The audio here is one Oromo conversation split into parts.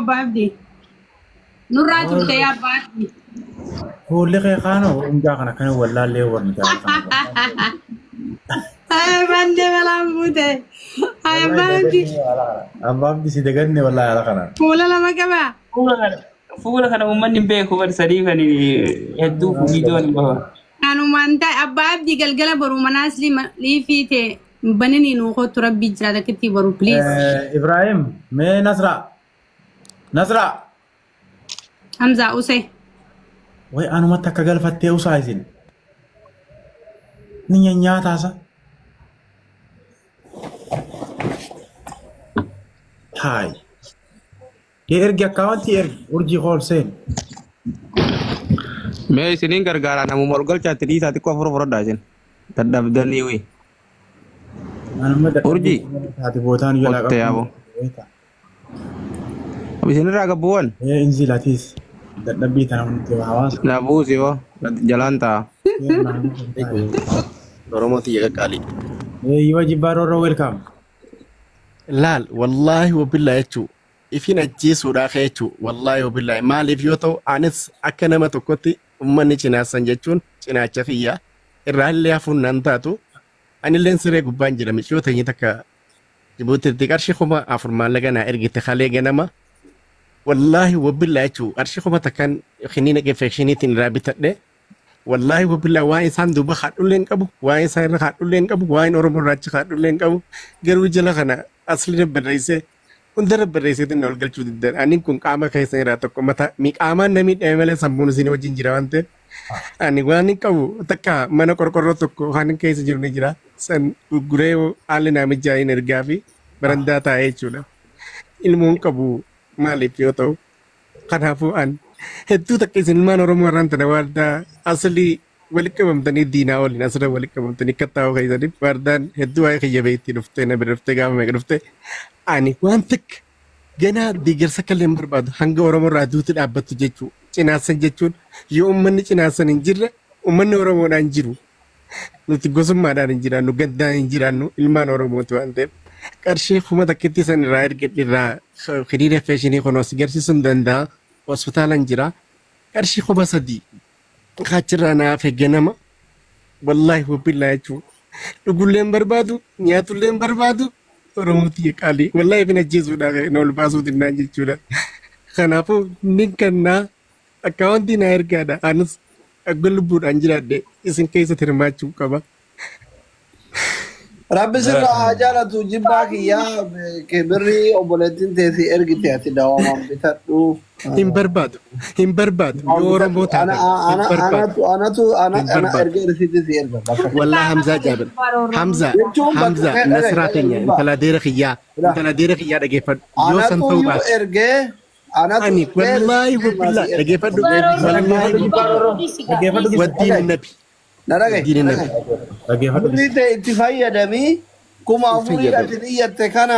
Abbaabdi. Nurraa turtee abbaabdi. Fuulli kee kaanoo hundaa kana kan wallaallee warri jaalatan. Ay, bande balaan buute. Ay, abbaabdi. Abbaabdi si daganne wallaahi ala kana. Fuula lama qabaa. Fuula kana uummanni beeku bar sadii kan hedduu viidiyoon hin bahu. Anumaan ta'e abbaabdi galgala baruu manaas liifii ta'e bananii nuu kottu rabbii jiraata akkatti baru please. Ibrahim mee Nasra. Hamza Usee. Way anumatti akka galfattee usaa isin. Ni nyaataasa. Hai. Ergi akkawanti ergi urjii hoolseen. Mee isiniin gargaara namuma ol galchaatti dhiisaa xiqqoo furfuradhaa isin. Dadhabdanii wii. Urjii. Taati bootaan jalaa Qottee yaaboo. Isinirraa gabbuuwwan. Inzilaatiis. Dadhabbii tana hundi hawaasa. Na buusi yoo jalaan ta'a. Oromooti yaga qaalii. Yiwa jibbaaroo welcome. Laal wallaahi wabillahi jechuu ifin ajjeesuudhaaf jechuu wallaahi wabillahi maaliif yoo ta'u anis akka nama tokkotti uummanni cinaasan jechuun cinaacha fiyyaa irraallee hafuun nan taatu anilleen siree gubbaan jira michoo ta'ii takka Jibuutiitti qarshii kuma afur maallaqa naa ergite kalee ganama wallaahi wabillahi jechuu qarshii kuma takkaan kiniina infekshiniitiin irraa bitadhe wallaahi wabillahi waan isaan duuba haadhulleen qabu waan isaan irra haadhulleen qabu waan oromoo irraachi haadhulleen qabu garuu jala kana asli barreessee hunda barreesseetiin ol galchuu diddan ani kun qaama keessan irraa tokko mata miqaamaan namni dhame malee sammuun isin wajjin jira waan ta'eef ani waan qabu takka mana qorqorroo tokko kan keessa jiru ni jira san gurguree haalli naamichaa hin ergaa fi barandaa taa'ee jechuudha ilmoon qabu maaliif yoo ta'u kanaafuu an hedduu takka isin ilmaan oromoo irraan tana waardaa asalii walitti qabamtanii diinaa waliin asirra walitti qabamtanii kattaa'uu keessaniif waardaan hedduu waa'ee kiyya itti dhuftee na bira dhuftee gaafa meeqa dhuftee ani waan takka ganaa deeggarsa kalleen barbaadu hanga oromoo irraa duuti dhaabbattu jechuu cinaasan jechuun yoo uummanni cinaasan hin jirre uummanni oromoodhaan jiru nuti gosummaadhaan hin jiraannu gaddaan hin jiraannu ilmaan oromooti waan ta'eef qarshii kuma takkitti san irraa ergadhe irraa hiriira feeshinii kunuunsi garsiisuu hin danda'a hospitaalaan jira qarshii kuma sadii kaachirraa naaf eegganama wallaahi wabillahi jechuudha dhugulleen barbaadu nyaatulleen barbaadu oromooti qaalii wallaahi fin ajjeesuudhaaf na ol baasuu dinnaan jechuudha kanaafuu nin kannaa akkaawwantii na ergaadha anis akka lubbuudhaan jiraadhe isin keessatti hirmaachuu qaba. Rabbi sirraa haa jaalatu jibbaa kiyyaa kibirrii obboleettiin teessii ergite ati dawamaan bitadhu. Hin barbaadu yoo oromoo taate ana erga irsiitti si erga wallah Hamzaa Jaabir Hamza nasraa teenya intala deera kiyyaa dhageeffadhu yoo san ta'uu baate ergee ani wallahi wabillahi dhageeffadhu waddiin nabi diin nabi dhageeffadhu itti fayyadamii kuma afurii ati dhiyyatte kana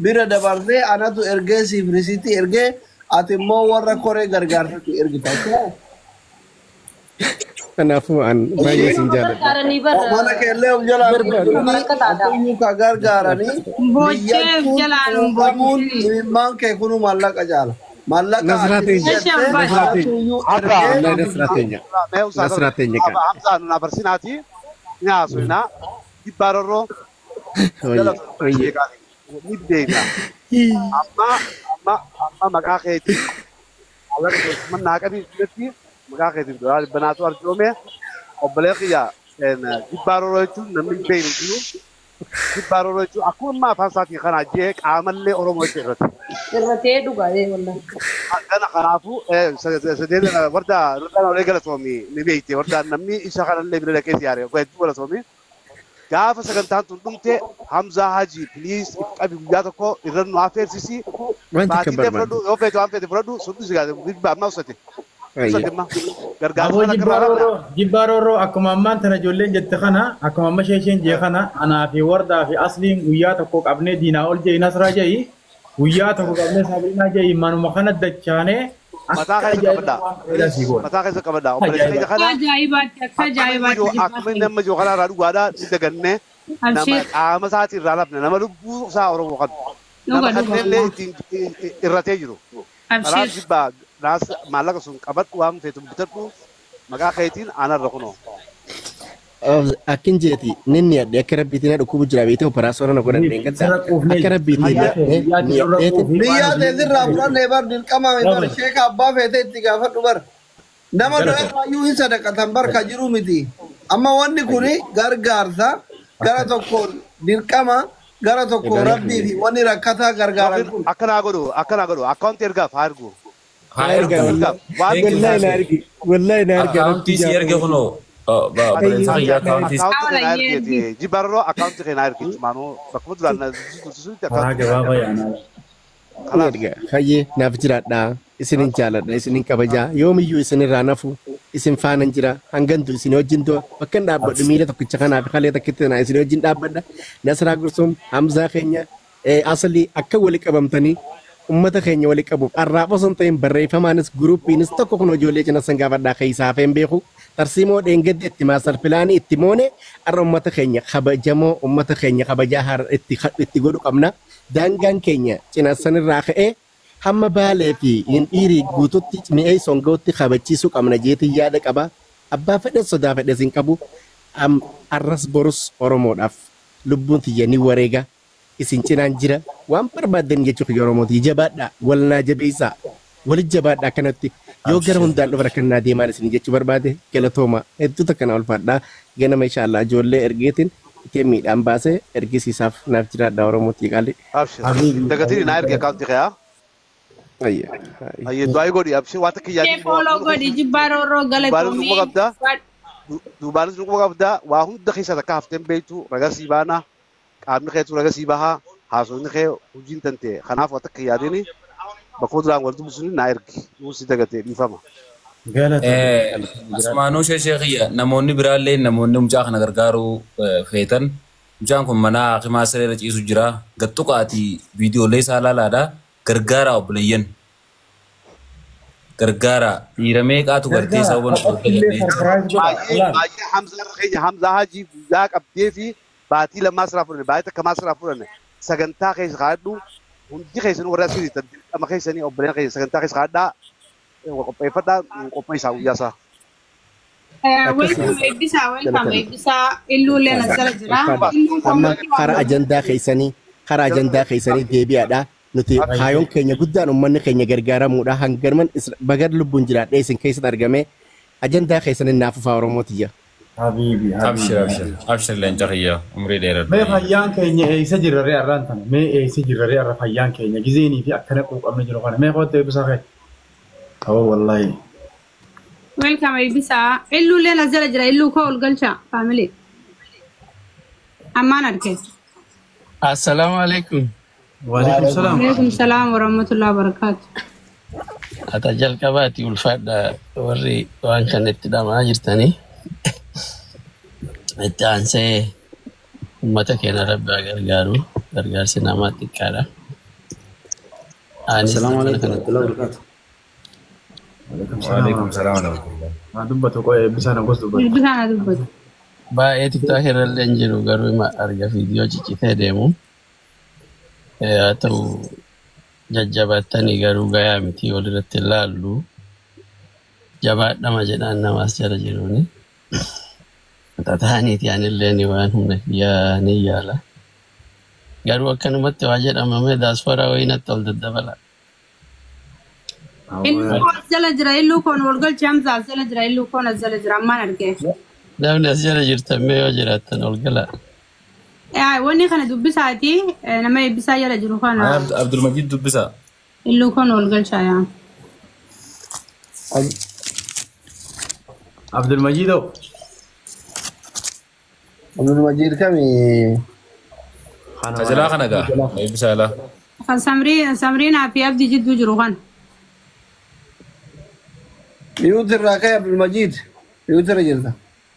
bira dabarsee anatu ergee siif risiitti ergee ati immoo warra koree gargaarsatu ergita. Kanaafuu an baay'ee sin jaalladha. Mana keellee of jalaa ka gargaaranii Bocceef jalaan qabuun imimmaan kee kunu maallaqa jaala. Maallaqa Nasraa teenya Hamza nuna barsiinaati nyaasuna dibbaaroroo ni deema amma maqaa keetii mannaa qabii jirti maqaa keetii doraa banaatu arjoome obbolee kiyya dibbaaroroo jechuun namni beeynu jiru dibbaaroroo jechuun akkuma afaan isaatiin kana jee qaamallee oromoo irratti. irratee dhugaalee wallaan. Kana kanaafuu sadeen warda lollaan olee galatoomi ni beekte warda namni isa kanallee bira dhaqee siyaare hedduu galatoomi. Gaafa sagantaan tun dhumte Hamzaa Haji please qabi guyyaa tokko irra nu affeersisi. Baatiilee fudhadhu yoo feetu waan feete fudhadhu sunni sigaate bibba amma usate. Jibbaaroo akkuma ammaan tana ijoolleen jette kana akkuma amma isheen jee kana anaa fi wardaa fi asliin guyyaa tokko qabnee diinaa ol jee nasraa jee guyyaa tokko qabnee saabinaa jee manuma kana dachaanee mataa keessa qabadha obboleessa keenya kana Ajaa'ibaatti. akkuma nama jiru kanarraa dhugaadhaa ni dagannee nama qaama isaatii irraa lafne nama lubbuu isaa oromoo kan نوغا nama دوغا kanneen irratee jiru. Kanaaf أبشر jibbaa naas maallaqa sun qabadhu waan feetu bitadhu maqaa keetiin aanarra kunoo. Akkin jeeti ninni adde akka rabbiitiin na dhukkubu jira beekte operaasyoona na godhan deengata akka rabbiitiin biyyaa teessirraa fudhannee bar dirqama bar sheeka abbaa feete itti gaafadhu bar nama dho'e baay'uu hin sadaqatan bar ka jiru miti amma wanni kuni gargaarsa gara tokkoon dirqama gara tokkoon rabbii fi wanni rakkataa gargaaran kun Akkanaa godhu akkaawunti ergaaf haa ergu. wallahi na arga Akaunti si erga kuno. Jibbarroo akkaawunti keenyaa ergichi maanoo bakkuma duraan jibbisuutti akkaawunti. erga hayyee naaf jiraadha isinin jaaladha isinin kabajaa yoomiyyuu isinirraa nafu isin faanan jira hangantu isin wajjin too bakka hin dhaabbadhu miila tokkicha kanaaf kalee takkitti na isin wajjin dhaabbadha Nasraa Gursum Hamzaa keenya asalii akka wali qabamtanii ummata keenya wali qabuuf arraaf osoo hin ta'in barreeffamaanis guruupiinis tokko kun ijoollee cina san gaafadhaa keessaaf hin beeku tarsiimoo dheengadde itti maasar pilaanii itti moone arra ummata keenya kabajamoo ummata keenya kabajaa haara itti godhu qabna daangaan keenya cina sanirraa ka'ee hamma baalee fi hin dhiirii guututti mi'ee songootti kabachiisuu qabna jeetii yaada qaba abbaa fedhes sodaa fedhes hin qabu arras borus oromoodhaaf lubbuun tiyya ni wareega isin cinaan jira waan barbaadan jechuuf Oromooti jabaadha walnaa jabeessaa walit jabaadha kanatti yoo gara hundaan dhufa rakkannaa deemaan isin jechuu barbaade galatooma hedduu takkana ulfaadha ganama inshallah ijoollee ergeetiin ittiin miidhaan baasee ergisiisaaf naaf jiraadha Oromooti qaalli. Dagatiin naa erge akkaawunti keeyaa. Ayyee du'aa godhi abshii waan takka yaadii. Follow godhi jibbaaroo galatoomii. Duubaanis nu qabdaa waa hunda keessa takka hafteen beektu ragasii baana qaamni keetu ragasii bahaa haasofni kee hojiin tante kanaaf waan takka yaadini bakkuma duraan wal dubbisuun naa ergi nuusi dagatee dhiifama. Usmaanuu Sheekhiya namoonni biraallee namoonni mucaa kana gargaaruu feetan mucaan kun mana hakimaa sireera ciisu jira gattuqaatii viidiyoolee isaa laalaadha gargaara obboleeyyan gargaara dhiiramee qaatu gartee isaa hubannoo Baay'ee Hamzaa Hajii guyyaa qabdee fi baatii lammaa siraa fudhanne baay'ee takka maa siraa fudhanne sagantaa keessa kaadhu hundi keessanii warra asii dirqama keessanii obboleeyyan keessa sagantaa keessa kaadhaa qopheeffadhaa qophii isaa guyyaa isaa. Welcome eebbisaa illuulee nasala jira. Amma karaa ajandaa keessanii deebi'aadha. Nuti haayoon keenya guddaan uummanni keenya gargaaramuudha hangarman bagar lubbuun jiraadhee isin keessatti argame ajandaa keessanii naaf ufaa Oromootiyya. Abshir leencaxiyya umrii dheeraa. Mee fayyaan keenya eessa jirarree arraan tana mee eessa jirarree arra fayyaan keenya gizeenii fi akkana quuqamne jiru kana mee qottee eebbisaa kee. Awwa wallahi. Welcome eebbisaa illuulee nasala jira illuu koo ol galcha family. Ammaan argee. Assalamu alaikum. Waalaikum salaam. Waalaikum salaam wa rahmatullahi wa barakatuh. Ata jalqabaati ulfaadha warri waan kanatti dhamaa jirtanii. Itti aansee uummata keenya rabbi gargaaru gargaarsi namaa xiqqaadha. Assalamu alaikum warahmatullahi wabarakatuh. Waalaikum salaam wa rahmatullahi. Maa dubbatu qoo eebbisaan akkas dubbatu. Eebbisaan haa dubbatu. Baay'ee tiktook irrallee hin jiru garuu ima arga viidiyoo ciccitee deemu. Haa ta'u jajjabaatanii garuu gayaa miti walirratti ilaallu jabaadhama jedhaan namaas jala jiruuni. Tataaniiti anillee ni waan humna kiyyaa ni yaala. Garuu akkanumatti waa jedhamame daasforaa wayinatti ol daddabala. Illuu as jala jira illuu koon wal galchi Hamzaa as jala jira illuu koon as jala jira ammaan argee. Namni as jala jirtan mee yoo jiraattan ol gala. Wanni kana dubbisaati nama eebbisaa jala jiru kana. Abdulmajid dubbisaa. Illuu koon wal galchaa yaa. Abdulmajidoo. Abdulmajid kami Tajalaa kana gaa eebbisaa laa. Kan Samriinaa fi Abdii jidduu jiru kan. miyuut irraa ka'e Abdulmajid miyuut irra jirta.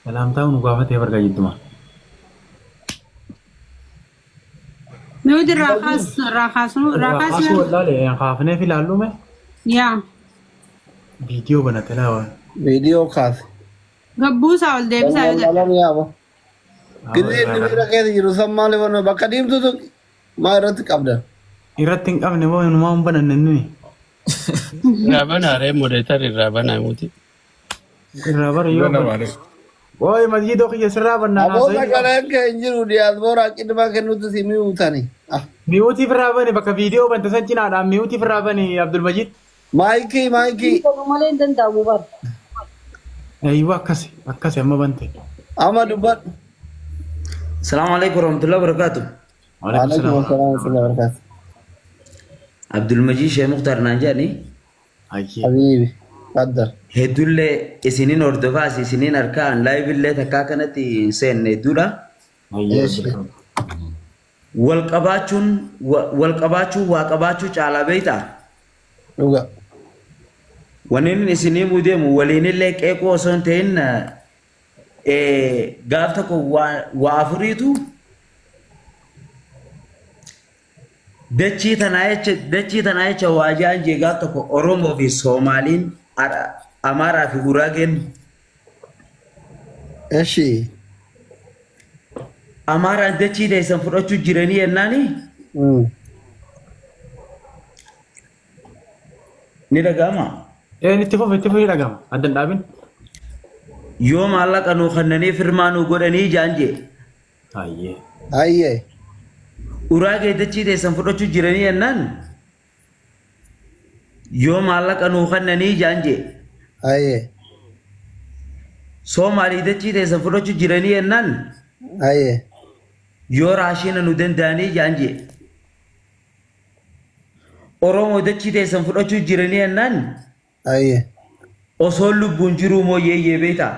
Salaamtaa nu gaafatee bargaa jidduma. Miyuut irraa kaasnu. Wallaale kaafnee filaallume. Yaa. Viidiyoo banate laa. Viidiyoo kaase. Gabbuusaa ol deebisaa yoo ta'e. Alam yaaba. Gillee inni miira keessa jiru san maaliif bakka diimtutu maa irratti qabdan. irratti hin qabne moo inumaa hin banannenni. Raabana ree moderator raabana muti. Irraa bara yoo. Woy masjidoo kiyya sirraa bannaan Aboota kanaan kan jiru diyaasbooraa qidmaa kennuutu si mi'uutani. Mi'uutiif irraa bane bakka viidiyoo banta san cinaadhaan mi'uutiif irraa bane Abdulmajid. Maayikii. Malee hin danda'amu bar. Ayyuu akkasi amma bante. Amma dubbadhu. السلام عليكم ورحمة الله وبركاته. وعليكم السلام ورحمة الله وبركاته. عبد المجيد شيخ مختار نانجاني. حبيبي تفضل. هدول سنين أردوفاس سنين أركان لايف اللي تكاكنت سن هدولا. والقباتشو على بيتا. لوجا. ونين سنين موديم ولين اللي كيكو سنتين قافتك وافريتو دچي تنايچ واجان جي قافتك اورومو في سومالين امارا في غراغن ايشي امارا دچي دي سنفروچو جيراني اناني نيدغاما نتفو نيدغاما ادن دابين يوم الله كانوا خنني فرمانو غدني جانجي اييه uraage dachii deessan fudhachuu jiranii yennaan yoo maallaqa nuu kannanii jaanje soomaalii dachii deessan fudhachuu jiranii yennaan yoo raashiina nu danda'anii jaanje oromoo dachii deessan fudhachuu jiranii yennaan osoo lubbuun jiruu moo yeeyyee beektaa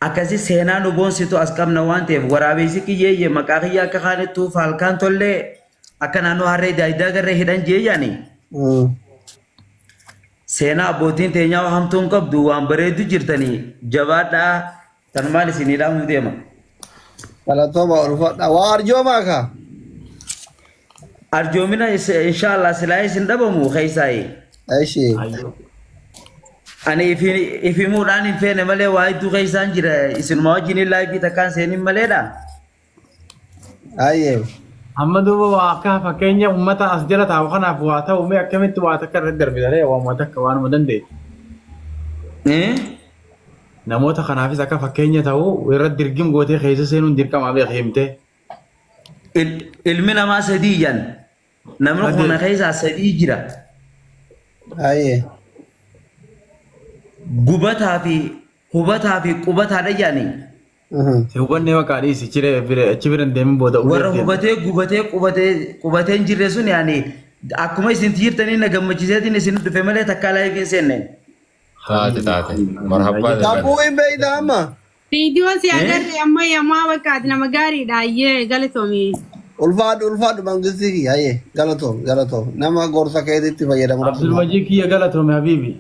akkasi seenaa nu boonsitu as qabna waan ta'eef waraabessi kiyyeeyye maqaa kiyya akka kaanettuu faalkaan tollee akka naannoo harree daayidaa garree hidhan jeeyyaani. Seenaa abbootiin teenyaa hamtuun qabdu waan bareedu jirtanii jabaadhaa tan maal isinii dhaamu deema. Galatooma ulfaadha waa arjoomaa kaa. Arjoomina inshaallah silaa isin dhabamu keessaayee. Aishee. Ani ifimuudhaan hin feene malee waa hedduu keessaan jira isinuma wajjin laayifii takkaan seenin maleedha. Ayyee. Amma duuba waa akka fakkeenya uummata as jala taa'u kanaaf waa ta'u mee akkamitti waa takka irratti darbitaree waan takka waanuma dandeessu. Namoota kanaafis akka fakkeenya ta'u irratti dirgim gootee keessa seenuun dirqama beekimtee. Ilmi namaa sadii yan namni kun keessaa sadii jira. Ayyee. Gubataa fi hubataa fi qubataadha jaanii. Hubannee maqaa dhiisi achi biran deemin booda. Warra hubatee qubatee hin jirre sun yaani akkuma isin jirtanii na gammachiiseetiin isin dhufe malee takkaa laayif hin seenne. taate marhabbaa. Tabuu hin beeyta amma. Viidiyoo si agarre amma yammaa bakkaati nama gaariidha ayyee galatoomii. Ulfaadhu mangistii ayyee galatoom nama gorsa keetitti fayyadamu. Abdulmajid kiyya galatoome habiibi.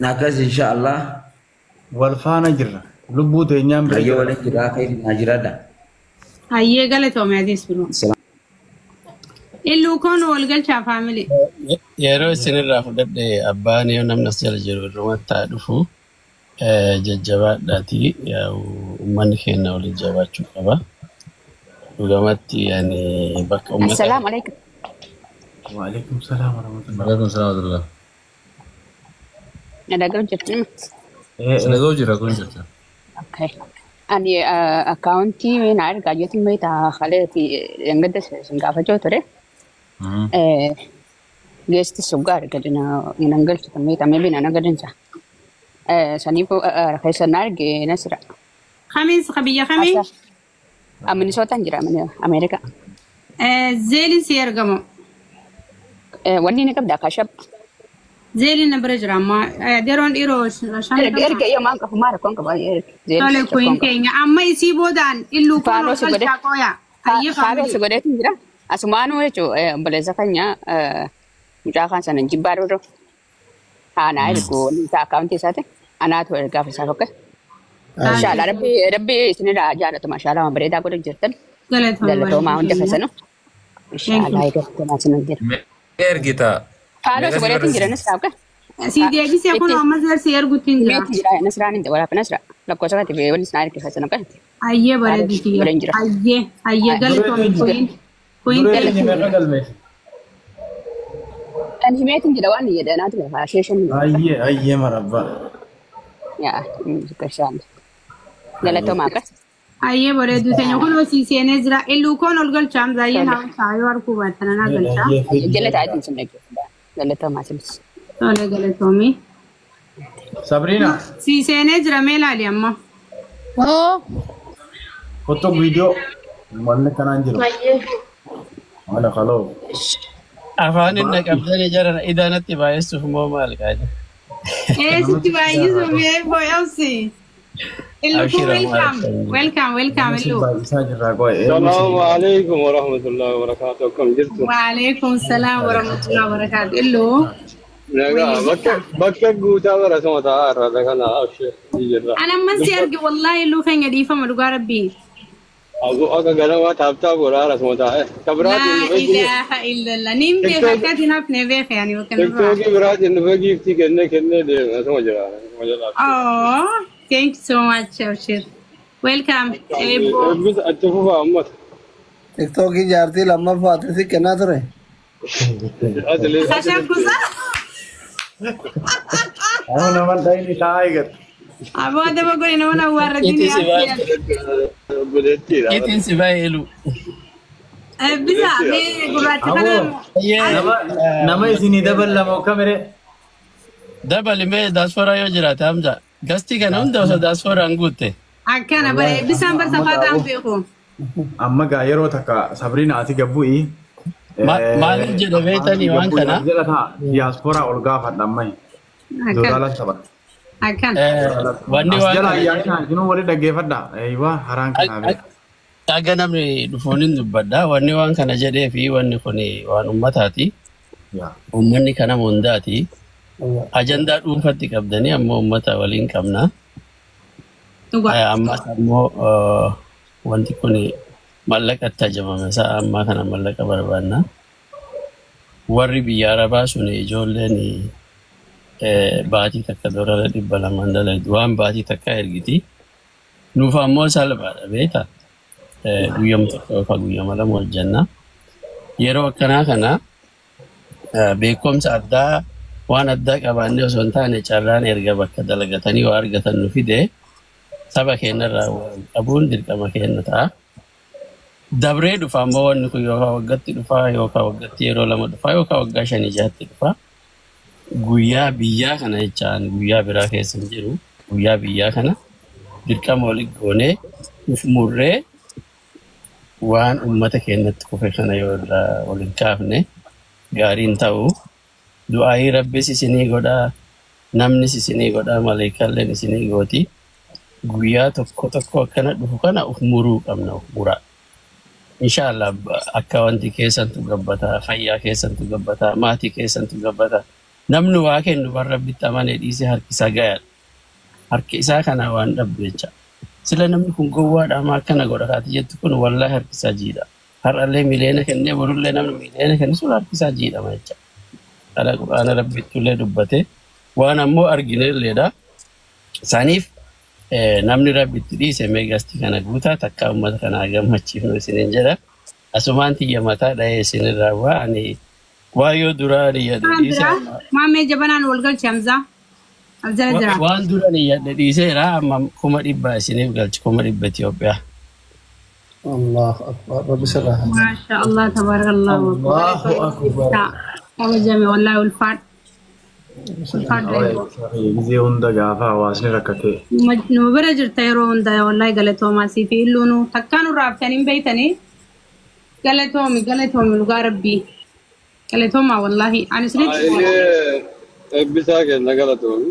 Nakas inshaallah. Wal faana jirra. Lubbuu teenyaan bira. Ayyee waliin jiraa khayri naa jiraadha. Ayyee galatoome adiis biroo. Illuu koon wal galchaa faamili. Yeroo isinirraa fudhadhe abbaan yoo namni as jala jiru irrumattaa dhufu jajjabaadhaati uummanni keenya waliin jabaachuu qaba. Dhugamatti yaani bakka uummata. Assalaamu alaikum. Wa alaikum salaam wa rahmatullah. Wa alaikum salaam wa rahmatullah. Ada gau jirti nama. Sedagau jira kun jirti. Okay. Ani accounti na arga jeti mai ta khale ti engada singafa jo tore. Guest sugar gadina inangal tu mai ta maybe na gadin sa. Sani ko khaisa narge nasra. Khamis khabiya khamis. Minnesota jira mana America. Zeli siyargamo. Wani ne kabda kashab. زيلي نبرجرا ما ديرون إيروش عشان إرجع يوم ما كفوا مارك كونك باي زيلي كوين كينيا أما يسيبوا دان إلو كانوا كالشاكويا خابه سجودة تنجرا أسمانو هيجو بلزا كنيا مجاكان سنة جبارو أنا أيركو نتا كاونتي ساتة أنا أتو إرجع في ساكوكا إن شاء الله ربي سنة راجع ما شاء الله بريدا كل جرتن دلتو ما عندك فسنو إن شاء الله يكفي ما سنجر إرجع Kalau sebenarnya tinggal nasra, oke? Si dia bisa aku nama share gutin dia. Tinggal nasra ni, wala apa nasra. Lakukan sahaja tiba-tiba ni senar kita sana kan? Ayye boleh dikirim. Ayye gagal tuan koin. Kuin Duree kala ni meeqa galmeesse? Kan himeetin jedha waan jedhanaatu lafa sheeshan Ayyee marabba. yaa kashaan galatoomaa qas. ayyee bareedu teenya kun hosii seenee jira. Illuu koon ol galchaa amzaayyeen hawwasaa yoo arguu baatan anaa galchaa. Jala taa'atiin sin dhaggeeffadha. Galatoomaa sinis. Tole galatoomii. Sabrina. Si seenee jira mee ilaali amma. Foto video. Malle kanaan jiru. Wala qaloo. Afaan inni qabdanii jiran idaanatti baay'isuuf moo maal qaada? Sitti baay'isuu mee boyawsi. Illuu kun welcome illuu. Salaamu alaikum wa rahmatullahi wa barakatuh. Akkam jirtu? Wa alaikum salaam wa rahmatullahi wa barakatuh. Illuu. Bakka guutaa bara sama taa'aa irraa kana abshee jirra. Ana amman si arge wallahi illuu keenya dhiifama dhugaa rabbii. Akka ganama taaptaa godhaa sama taa'ee. La ilaha illallah. Nin beeka akkati nafne beeka yaani bakka nurraa. Tiktokii biraatiin dhufee giiftii kennee deema sama jira. Oh, thank you so much, Abshir. Welcome. Achi fufaa ammata. TikTokii jaartii lammaffaa si kennaa ture. Sashaan kuusaa. Amma nama ta'ini taa'aa eegatu. Aboo adama godhe nama na warradini Itin si baay'ee elu. Bisa mee gurraacha kana. Nama isinii dabalamoo kamere. Dabali mee daasforaa yoo jiraate Hamza. Gastii kana hunda osoo daasforaan guutte. Akkana bare bisaan barsafaa ta'an beeku. Amma gaa yeroo takka Sabrina ati gabbu'i. Maaliif jedhe beektanii waan kana? Diiyaasporaa ol gaafadha ammayi. Dodaalas tapha. Akkan. Wanni waan jala ayyaana jiru wali dhaggeeffadha. Eeyywaa haraan kanaa. Akka namni dhufuun hin dubbadha. Wanni waan kana jedhee fi wanni kun waan uummataati. Uummanni kana hundaati. Ajandaa dhuunfatti qabdanii ammoo uummata waliin qabna. Ammas ammoo wanti kun mallaqatti ajajamame isaa ammaa kana mallaqa barbaanna. Warri biyya Arabaa sun ijoolleen baatii takka dolara 200 dalaytu waan baatii takka ergiti. Nuuf ammoo salphaadha beektaa. Guyyama tokko yookaan guyyama lama hojjenna. Yeroo akkanaa kana beekumsa addaa waan addaa qabaannee osoo hin taane carraan erga bakka dalagatanii waa argatan nu fide saba keenyarraa qabuun dirqama keenya ta'a. Dabree dhufa ammoo wanni kun yookaan waggaatti dhufaa yookaan waggaatti yeroo lama dhufaa yookaan waggaa 5-6tti dhufaa. Guyyaa biyyaa kana jechaan guyyaa biraa keessa hin jiru. Guyyaa biyyaa kana dirqama walii goonee nuuf murree waan uummata keenyatti kufe kana yoo irraa waliin kaafne gaariin ta'u. Du'aayii Rabbis isinii godhaa, namnis isinii godhaa, maleekalleen isinii gooti. Guyyaa tokko akkana dhufu kana uf muruu qabna uf muraa. Inshaallah akka wanti keessantu gabbataa, fayyaa keessantu gabbataa, maatii keessantu gabbataa. Namni waa kennu bara Rabbitti amanee dhiisee harkisaa gayaadha. Harki isaa kana waan dhabdu jecha. Sila namni kun gowwaadhaama akkana godha kaati jettu kun wallaahi harkisaa jiidha. Har'allee miliyoona kennee borullee namni miliyoona kennu sun harkisaa jiidhama jecha. Ala Qur'aana Rabbitullee dubbate waan ammoo argineerleedha. Saniif namni Rabbitti dhiise meegastii kana guutaa takka uummata kanaa gammachiifnu isiniin jedha. Asumaan xiyya mataa dhahee isinirraa ani waa yoo duraa dhiyyadhe dhiise. Maamee jabanaan wal galchi Hamzaa. Aljala jira. Waan dura dhiyyadhe dhiiseera amma 100,000 isiniif galchi 100 Itoophiyaa. Allah akbar. Rabbi sirraa. Masha Allah tabarakallah. Allahu akbar. Kabajame wallahi ulfaadha. Gizee hunda gaafa hawaasni rakkate. Numa bira jirta yeroo hunda wallahi galatoomaa si fi illuunu takkaan irraa haftanii hin beeytanii galatoomi dhugaa rabbii galatoomaa wallahi ani sirriitti. Eebbisaa kenna galatoomi.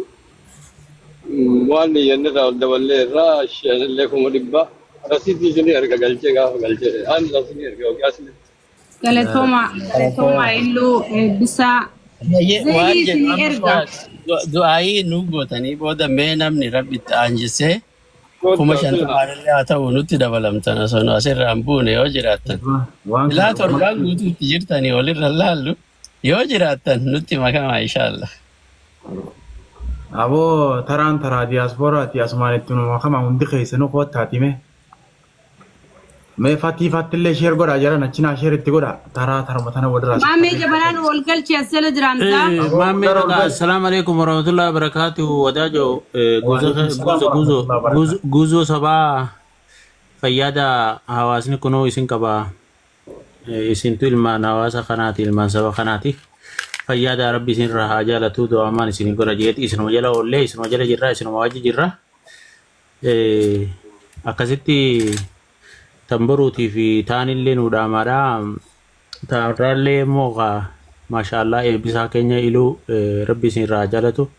Waan yennirraa ol daballee irraa shanillee 100,000 rasiitii isinii erga galchee gaafa galchee ani rasiitii erga ogaa isinii. Galatoomaa illuu eebbisaa. Waan jedhu du'aayii nu gootanii booda mee namni Rabbitti aanjisee 5,000 haa ta'u nutti dabalamtan osoo nu asirraan buune yoo jiraattan. Ilaa torbaan guutuutti jirtanii walirra laallu yoo jiraattan nutti makamaa inshaallah. Aboo taraan taraa diiyaasporaati asumaan itti nu makama hundi keessanuu koottaati mee. Mee fatillee sheer godhaa jara nachinaa sheer itti godhaa taraa matana wadiraas. Maamee jabanaan walgalchee asjala jiraansaa. Maamee assalaamu alaikum warahmatullahi wabarakatuh wadaajo guzo sabaa fayyaada hawaasni kunoo isin qabaa isintu ilmaan hawaasa kanaati ilmaan saba kanaati fayyaada rabbi isin irraa haa jaalatu du'aamaan isin godha jeeti isinuma jala oollee isinuma jala jirra isinuma wajji jirra akkasitti tambaruutii fi taanillee nu dhaamaadha taarraallee immoo maashaallah eebbisaa keenya iluu rabbi isin irraa jaalatu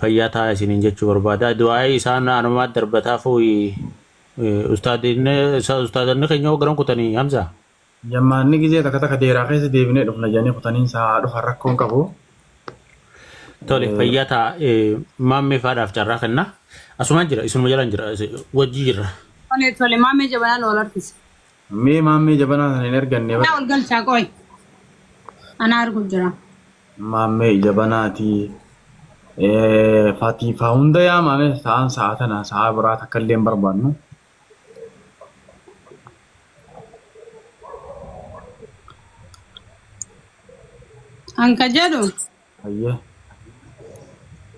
fayyaa ta'a isiniin jechuu barbaada du'aa'ee isaan anumaa darbataa fuuyi ustaadanni keenya hooggaran kutanii Hamza. Jammaanni gizee takka deeraa keessa deebinee dhufna jennee kutaniin saa dhufa rakkoon qabu. Tole fayyaa ta'a maammee faadhaaf carraa kenna asumaan jira isinuma jalaan jira wajjii jirra. Tole maamee jabanaan wal harkisa. Mee maamee jabanaan sana hin erganne. Yaa wal galchaa qoy. Anaa arguu jira. Maamee jabanaati. Fatiifaa hunda yaa maamee ta'an sa'a tana sa'a biraa takka illee hin barbaannu. Anka jedhu. Ayyee.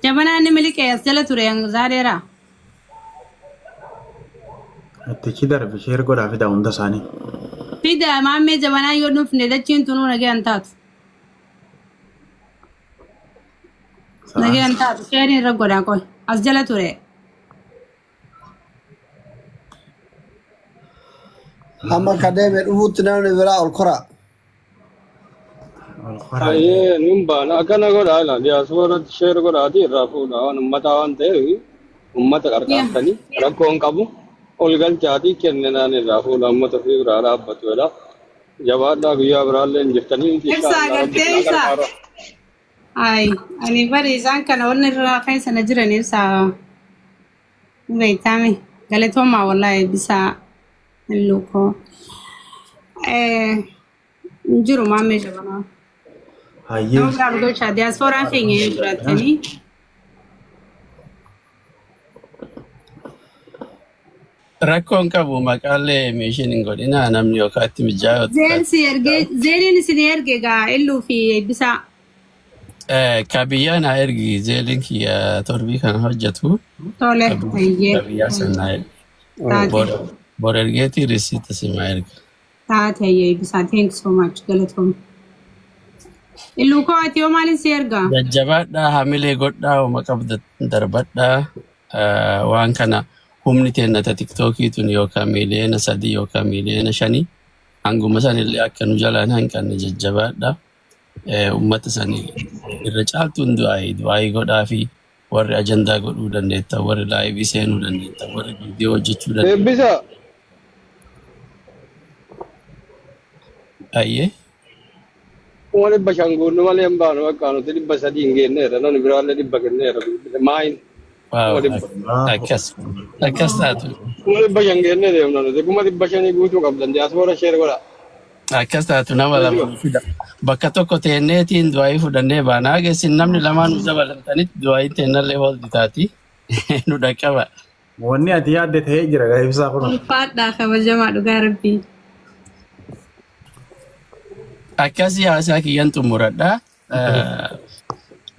Jabanaan ni miliqee as jala ture zaadeera. Ittichi darbe sheer godhaa fida hunda isaanii. Fida maamee jabanaa yoo dhufne dachiin tunuu nageen taatu. Nageen taatu sheeriin irra godhaa qoy as jala ture. Amma kadeeme dhufuutti namni biraa ol koraa. Ayyee numbaan akkana godhaa ila diyaaspoorratti sheer godhaati irraa fuudhaa waan uummataa waan ta'eef uummata qarqaartanii rakkoon qabu ol galchaatii kennanaan irraa fuudhaa uummata fi biraa dhaabbatu jedha. Jabaadhaa guyyaa biraallee hin jirtanii. Ibsaa gartee ibsaa. Ay, ani bari isaan kana wanni irraa kan sana jiran ibsaa. Beekame galatoomaa wallahi bisaa luukoo. Jiru maamee jabanaa. Hayyee. Nama biraa galchaa diyaaspooraan keenya hin jiraatanii. Rakkoon qabu maqaalee meeshaan hin godhina namni yookaan itti mijaa'u. Zeeniin isin erge gaa illuu fi eebbisaa. Kabiyyaa na ergi zeeliin kiyya torbii kan hojjetu. Tole hayyee. Kabiyyaa sana ergi. Bor ergeetii risiita sima erga. Taate hayyee eebbisaa thank you so much galatooma. Illuu koo ati yoo maaliin si ergaa? Jajjabaadhaa hamilee godhaa hooma qabda darbadhaa waan kana humni teennata tiktookii tun yookaan miiliyoona 3 yookaan miiliyoona 5 hanguma sanillee akka nu jalaan hanqanne jajjabaadhaa. Ummata sanii irra caaltuun du'aayii godhaa fi warri ajandaa godhuu dandeettan warri laayivii seenuu dandeettan warri viidiyoo hojjechuu dandeettan. Eebbisa. Ayyee. Kuma dhibba shan guunnu malee hin baanu bakka nuti 300 hin geenneerra namni biraallee 100 kenneerra maayin. Akkas taatu. Kuma dhibba shan geennee deemna nuti kuma 500 guutuu qabdan diyaaspoora sheer godhaa. Akkas taatu nama lama fida. Bakka tokko teenneetiin du'aayii fudhannee baanaa geessin namni lamaan nu dabalatanitti du'aayii teennallee hoolti taati nu dhaqqaba. Wanni ati yaadde ta'ee jira gaa ibsaa kun. Ulfaadhaa kabajamaa dhugaa rabbii. Akkasii haasaa kiyyan xumuradhaa.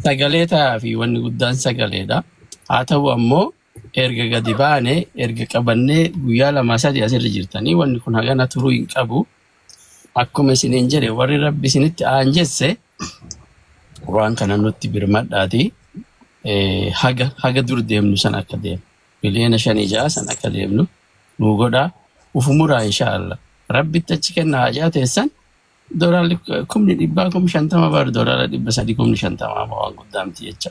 Sagalee ta'aa fi wanni guddaan sagaleedha. Haa ta'u ammoo erga gadi baane erga qabannee guyyaa 2-3 asirra jirtanii wanni kun hagana turuu hin qabu. Akkuma isiniin jedhe warri rabbi isinitti aanjesse waan kana nutti birmadhaati haga dur deemnu san akka deemnu miliyoona 5-6 san akka deemnu nu godhaa ufumuraa inshaallah rabbitti achi kenna hajaa teessan doolaarri 1,150 bar doolaara 350 waan guddaamti jecha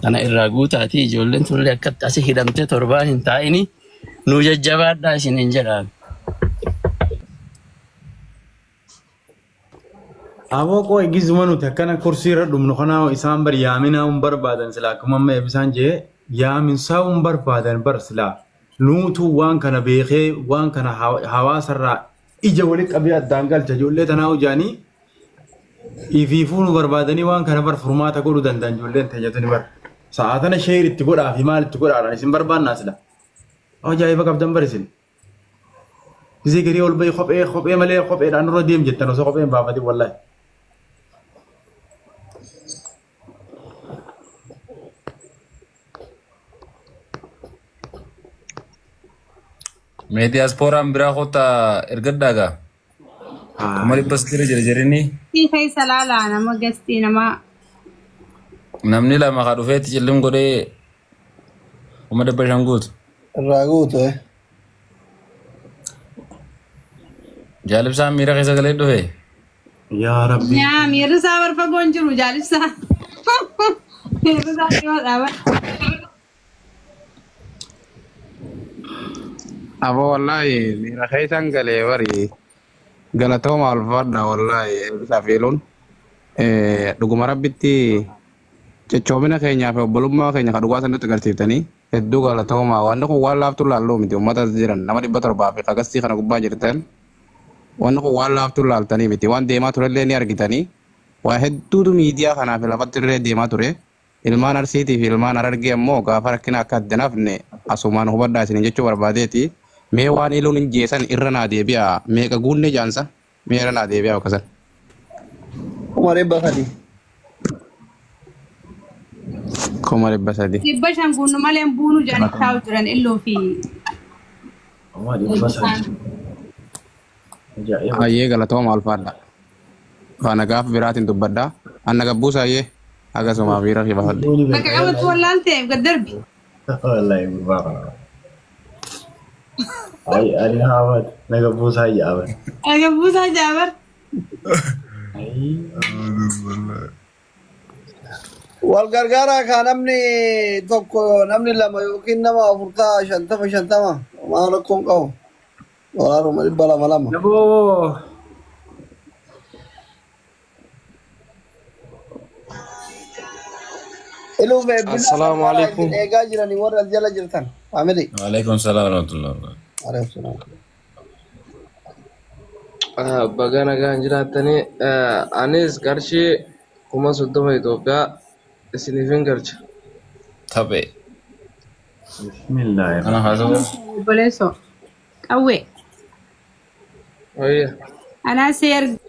kana irraa guutaati ijoolleen turre akkatti asi hidhamtee torbaan hin taa'ini nu jajjabaadhaa isiniin jedhaan. Aboo koo eegizuma nuti akkana kursii irra dhumnu kanaa isaan bar yaaminaa hin barbaadan silaa akkuma amma eebbisaan jee yaaminsaa hin barbaadan bar silaa nuutu waan kana beekee waan kana hawaasarraa ija walitti qabee addaan galcha ijoollee tanaa hojaanii ifiifuu nu barbaadanii waan kana bar furmaata godhuu danda'an ijoolleen tajaajilanii bar sa'aatana sheer itti godhaa fi maal itti godhaadhaan isin barbaannaa silaa ajaa'iba qabdan bar isin. زي قري أول بي خب إيه ملأ خب إيه أنا رديم جدا وسو خب إيه بابا دي والله Media spora mbira kota ergadaga. Kamari bas kira jere-jereni. في فيصل على أنا ما قصدي أنا ما Namni la maka dufet jelim gode. Kuma da bashan gut. الراغوت Jalib sa mira kaisa gale dufe. يا ربي يا ميرو سافر فقونجرو جالس سا ميرو سافر Abo wallahi mira khaisan gale wari galatoma alfarda wallahi bisa filun duguma rabbitti cecomina keenya fe bolumma keenya kaduga san tagartitani eddu galatoma wanda ko wala aftu lallo miti ummata jiran nama dibbatar baafi qagasti kana gubba jirtan wanda ko wala aftu laltani miti wan deema turelle ni argitani wa heddu media kana fe lafatirre deema ture ilmaan arsiiti fi ilmaan ararge ammoo gaafa rakkina akka addanafne asumaan hubaddaa isin jechuu barbaadeeti mee waan iluun hin jeesan irra naa deebi'a meeqa guunne jaansa mee irra naa deebi'a akkasan. Kuma dhibba sadi. Kuma dhibba sadi. Dhibba shan guunnu malee buunu jedhanii taa'u jiran illoo fi. Kuma dhibba sadi. Hayyee galatooma alfaadha. Faana gaafa biraatiin dubbaddaa anna gabbuusayyee akkasuma biira rifafadhe. Bakka qabatu wallaan ta'eef gad darbi. Wallahi baba. Ay ari hawat naga busa jabar. Naga busa jabar. Wal gargara ka namni tokko namni lama yookiin nama afurtaa shantama maa rakkoon qabu. Walaaruma dhibba lama. Naboo. السلام عليكم. اجاجرني ورا الجلا جرتن عاملي. وعليكم السلام ورحمة الله وبركاته. عليكم السلام. Bagana ganjiratani anis garshi kuma suddoma Ethiopia isinifin garcha. Tabe. Bismillah. Ana hazo. Boleso. Kawe. Oye. Ana ser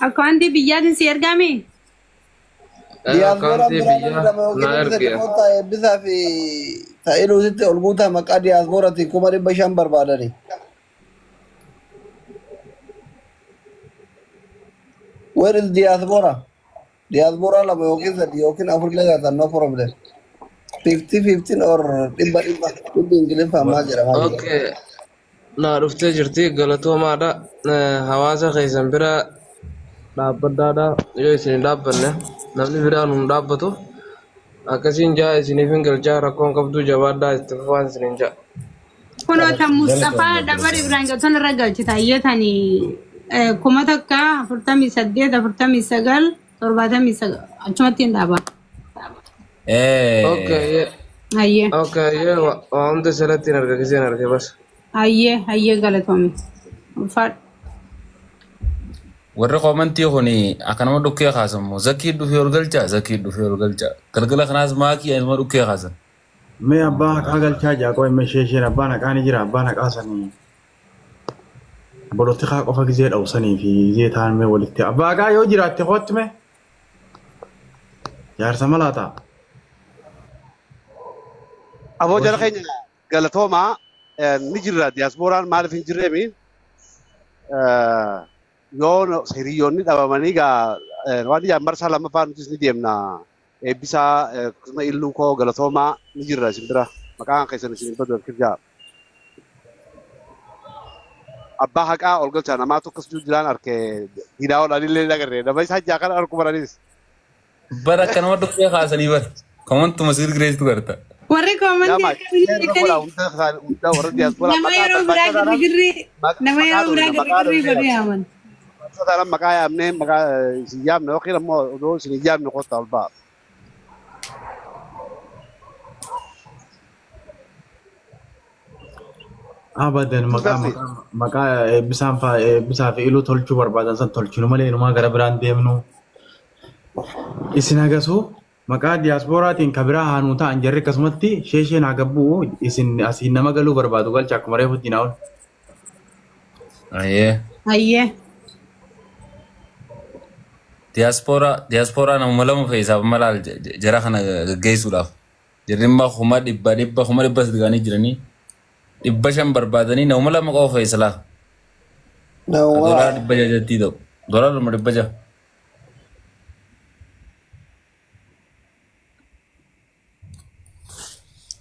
Akanti biyyaatin si ergame? Akanti biyya na erge. Bisa fi ta'ilu sitte olguuta maqaa diyaaspoorati kuma dhibba shan barbaadani. Where is diaspora? Diaspora lama yookiin sadi yookiin afur illee gaatan no problem. 50-15 or dhibba ingiliffaa maa jedhama. Okay. Na dhuftee jirti galatoomaadha. Hawaasa keessan bira dhaabbadhaadha yoo isin dhaabbanne namni biraan hin dhaabbatu akkasiin jaa isiniifin galchaa rakkoon qabdu jabaadhaa itti fufaan isinin jaa. Kunoo tan Mustafaa dabar Ibrahim Gaton irra galchita iyyatanii kuma takka 48 49 79 achumatti hin dhaaban. Okay. Hayyee. Okay. Waa hunda salatti hin arga kiseen arge bas. Hayyee galatoome. Ulfaadha. Warri qomantii kuni akkanuma dhukkee kaasamu zakii dhufee ol galchaa zakii dhufee ol galchaa galgala kanaas maakii anuma dhukkee kaasan. Mee abbaa haqaa galchaa jaaqoo himma isheen abbaan haqaa ni jira abbaan haqaa sanii bolotti haa qofa gizee dhawsanii fi gizee ta'an mee walitti abbaa haqaa yoo jiraatte kootti mee jaarsa malaa ta'a. Aboo jala keenya galatoomaa ni jirra diyaaspooraan maaliif hin jirreemi yoo hiriyoonni dhabamanii gaa waan ijaan marsaa lammaffaa nutis ni deemna eebbisaa akkasuma illuu koo galatoomaa ni jirra isin bira maqaan keessan isin hin badu kirjaa abbaa haqaa ol galchaa namaa tokkos jiraan arkee hidhaa oolanii agarree nama isaa jaa kana arku baranis. Bara akkanuma dhukkee kaasanii bara komantuma sirgireessitu garta. Warri koomantii nama yeroo biraa girgirri nama yeroo biraa girgirri godhu yaaman. Sekarang makanya amne maka sijam no kira mo do sijam no kota alba. Abadan maka bisa fi ilu tolchu barbadan san tolchu no male no ma gara brand demnu isina gasu maqaa diiyaasporaatiin kabiraa haanuu ta'an jarri akkasumatti sheesheen haa gabbuu isin asiin nama galuu barbaadu galcha akkuma reefu ittiin haa'u. Ayyee. Diiyaasporaa namuma lama fe'isaaf malaal jara kana gaggeessuudhaaf. Jarri immoo kuma dhibba siganii jiranii 500 barbaadanii namuma lama qofa fe'isalaa. Dolar 600 jattii ta'u. Dolar 600.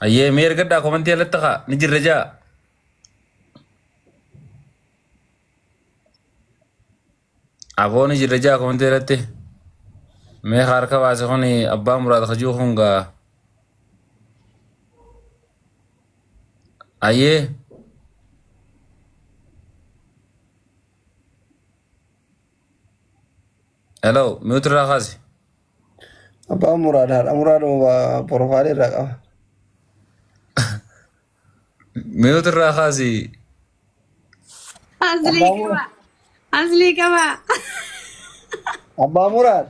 Ayyee mee ergadhaa komantii alatti haa ni jirra jaa. Aboo ni jirra jaa komantii alatti. Mee harka baase kuni abbaa muraasa kajuu hungaa. Ayyee. Hello, mute irraa kaasi. Abbaa muraaduma profaayilii irraa qaba. Mute irraa kaasi. Asli qaba. Abbaa muraad.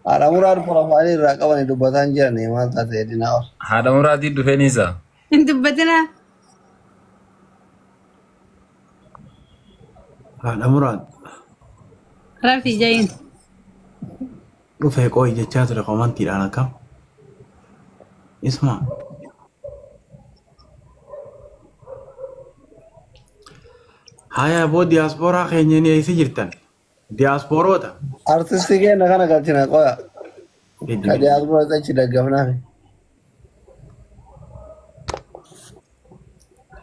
Haadha muraad profaayilii irraa qabanii dubbataan jiranii maal taate edinaa ol. Haadha muraadii dhufee niisa. Hin dubbatina. Haadha muraad. Rafi jayin. Dhufee qooyi jechaa ture komantiidhaan akkam. Isma. Haya boo diiyaasporaa keenya ni eessa jirtan? Diiyaasporoota. Artistii keenya kana galchina qoya. Ka diiyaasporoota achi daggafnaaf.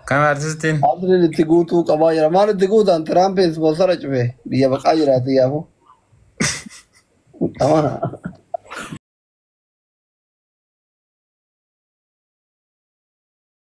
Kan artistiin? Artistiin itti guutuu qabaa jira. Maal itti guutan Tiraampiin ispoonsara cufe biyya baqaa jiraati yaafuu. Amana.